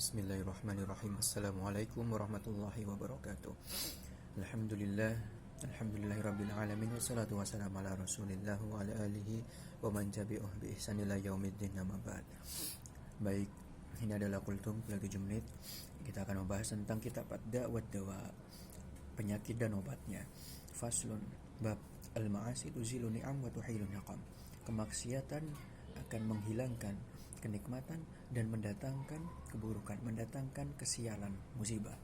Bismillahirrahmanirrahim. Assalamualaikum warahmatullahi wabarakatuh. Alhamdulillah, alhamdulillahirabbil alamin, wassalatu wassalamu ala Rasulillah wa ala alihi wa man tabi'ah bi ihsan ila yaumiddin, amma ba'd. Baik, ini adalah kultum 7 menit. Kita akan membahas tentang kitab Ad-Da' wad Dawa, penyakit dan obatnya. Faslun, bab al-ma'asi tuzilu ni'am wa tuhilu niqam. Kemaksiatan akan menghilangkan kenikmatan dan mendatangkan keburukan, mendatangkan kesialan, musibah.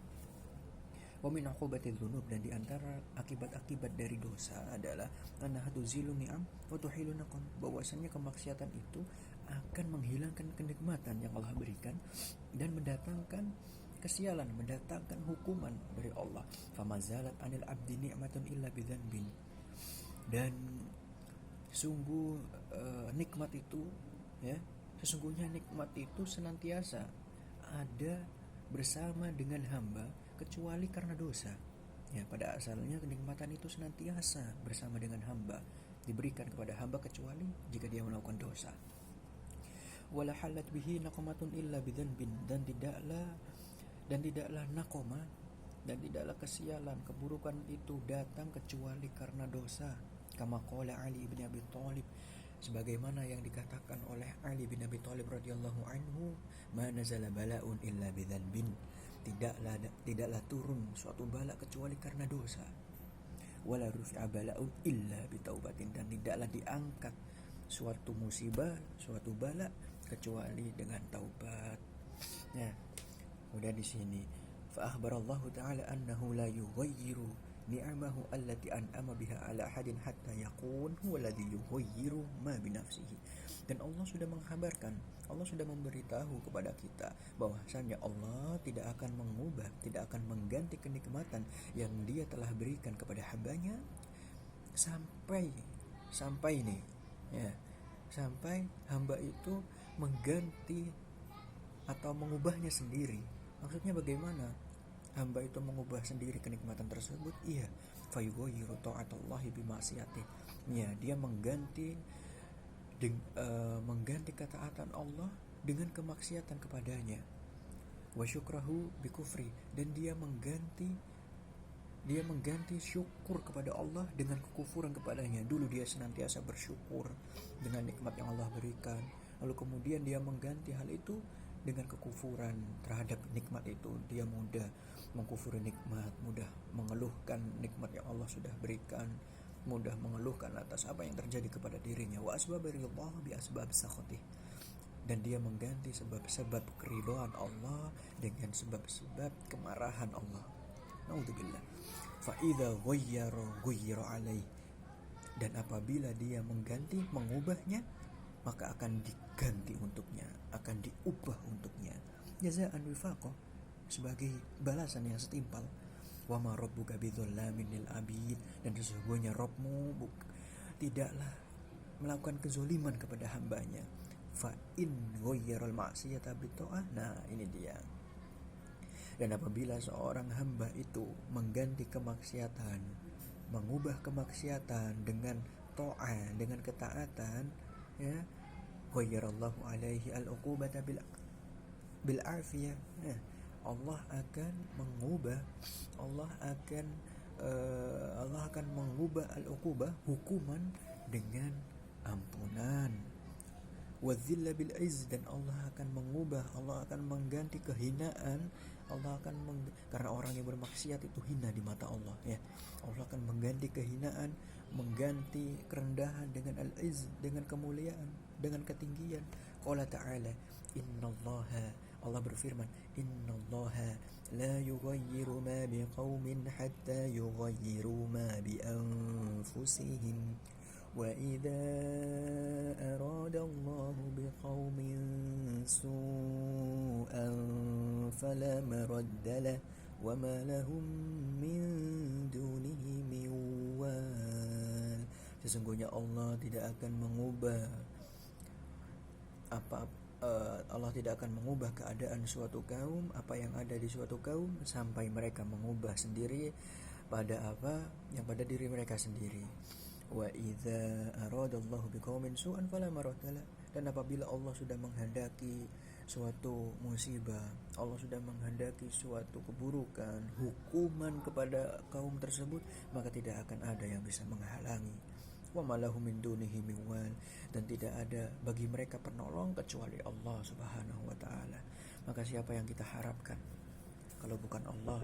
Wa min uqubati dzunub, dan di antara akibat-akibat dari dosa adalah annaha tuzilu ni'am wa tuhilu niqam, bahwasanya kemaksiatan itu akan menghilangkan kenikmatan yang Allah berikan dan mendatangkan kesialan, mendatangkan hukuman dari Allah. Famazalat anil abdi ni'matun illa bidzanbin, dan sungguh nikmat itu, ya, sesungguhnya nikmat itu senantiasa ada bersama dengan hamba kecuali karena dosa. Ya, pada asalnya kenikmatan itu senantiasa bersama dengan hamba, diberikan kepada hamba kecuali jika dia melakukan dosa. Wala halat bihi naqmatun illa bidzanbin, dan tidaklah naqoma, dan tidaklah kesialan, keburukan itu datang kecuali karena dosa. Kama qala Ali bin Abi Thalib, sebagaimana yang dikatakan oleh Ali bin Abi Thalib radhiyallahu anhu, ma nazala bala'un illa bidzanbin, tidaklah turun suatu bala kecuali karena dosa. Wala rufi'a bala'un illa bitaubatin, dan tidaklah diangkat suatu musibah, suatu bala kecuali dengan taubat. Ya, kemudian di sini fa akhbarallahu ta'ala annahu la yughayyiru ni'amahu allati an'ama biha ala ahadin hatta yaqul huwa alladhi yughayyiru ma bi nafsihi. Dan Allah sudah menghabarkan, Allah sudah memberitahu kepada kita bahwasanya Allah tidak akan mengubah, tidak akan mengganti kenikmatan yang Dia telah berikan kepada hambanya sampai nih, ya, sampai hamba itu mengganti atau mengubahnya sendiri. Maksudnya bagaimana? Hamba itu mengubah sendiri kenikmatan tersebut, iya, fayughayyiru ta'atallahi bima'siyati, ya, dia mengganti ketaatan Allah dengan kemaksiatan kepadanya. Wa syukrahu bikufri, dan dia mengganti syukur kepada Allah dengan kekufuran kepadanya. Dulu dia senantiasa bersyukur dengan nikmat yang Allah berikan, lalu kemudian dia mengganti hal itu dengan kekufuran terhadap nikmat itu. Dia mudah mengkufuri nikmat, mudah mengeluhkan nikmat yang Allah sudah berikan, mudah mengeluhkan atas apa yang terjadi kepada dirinya. Wa asbabirillah bi asbab sakhotih, dan dia mengganti sebab-sebab keridhaan Allah dengan sebab-sebab kemarahan Allah. Naudzubillah. Fa idza ghayyara alaih, dan apabila dia mengganti, mengubahnya, maka akan diganti untuknya, akan diubah untuknya. Jazaan wifaqah, sebagai balasan yang setimpal. Wa ma rabbuka bidzallamin lil abid, dan sesungguhnya Rabbmu tidaklah melakukan kezaliman kepada hambanya. Fa in ghayyaral ma'siyata bitta'ah, nah ini dia. Dan apabila seorang hamba itu mengganti kemaksiatan, mengubah kemaksiatan dengan ta'ah, dengan ketaatan, ya, ghayyarallahu alaihi al-uqubata bil afiyah. Allah akan mengubah al-uqubah, hukuman, dengan ampunan. Wadzilla bil izz, dan Allah akan mengganti kehinaan. Karena orang yang bermaksiat itu hina di mata Allah, ya. Allah akan mengganti kehinaan, mengganti kerendahan dengan al-izz, dengan kemuliaan, dengan ketinggian. Qala ta'ala, Allah berfirman, innallaha la yughayyiru ma biqaumin hatta yughayyiru ma bi anfusihim. Wa idza arada Allahu biqaumin su'an fala maradda lahu wa ma lahum min dunihi min wal. Sesungguhnya Allah tidak akan mengubah Allah tidak akan mengubah keadaan suatu kaum, apa yang ada di suatu kaum, sampai mereka mengubah sendiri pada apa yang pada diri mereka sendiri. Wa idza aradallahu biqaumin su'an fala maradda, dan apabila Allah sudah menghendaki suatu musibah, Allah sudah menghendaki suatu keburukan, hukuman kepada kaum tersebut, maka tidak akan ada yang bisa menghalangi. Wa malahu min dunihi min wal, dan tidak ada bagi mereka penolong kecuali Allah Subhanahu wa taala. Maka siapa yang kita harapkan kalau bukan Allah?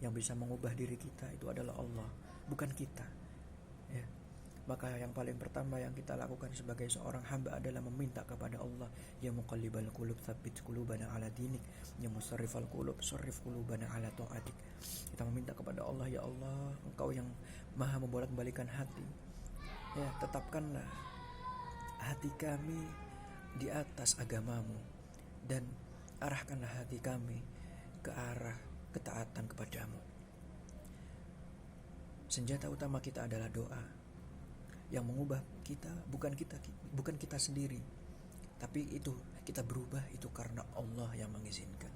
Yang bisa mengubah diri kita itu adalah Allah, bukan kita. Ya. Maka yang paling pertama yang kita lakukan sebagai seorang hamba adalah meminta kepada Allah, ya muqallibal qulub tsabbit qulubana ala dinik, ya musarrifal qulub sarrif qulubana ala taatik. Kita meminta kepada Allah, ya Allah, Engkau yang Maha membolak-balikan hati. Ya, tetapkanlah hati kami di atas agamamu dan arahkanlah hati kami ke arah ketaatan kepadamu. Senjata utama kita adalah doa. Yang mengubah kita bukan kita sendiri, tapi itu kita berubah itu karena Allah yang mengizinkan.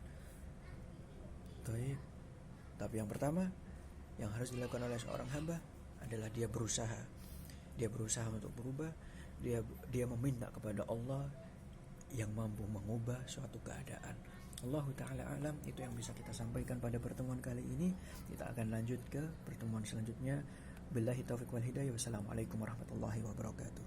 Tapi yang pertama yang harus dilakukan oleh seorang hamba adalah dia berusaha untuk berubah. Dia meminta kepada Allah yang mampu mengubah suatu keadaan. Allah Ta'ala alam, itu yang bisa kita sampaikan pada pertemuan kali ini. Kita akan lanjut ke pertemuan selanjutnya. Billahi taufiq wal hidayah. Wassalamualaikum warahmatullahi wabarakatuh.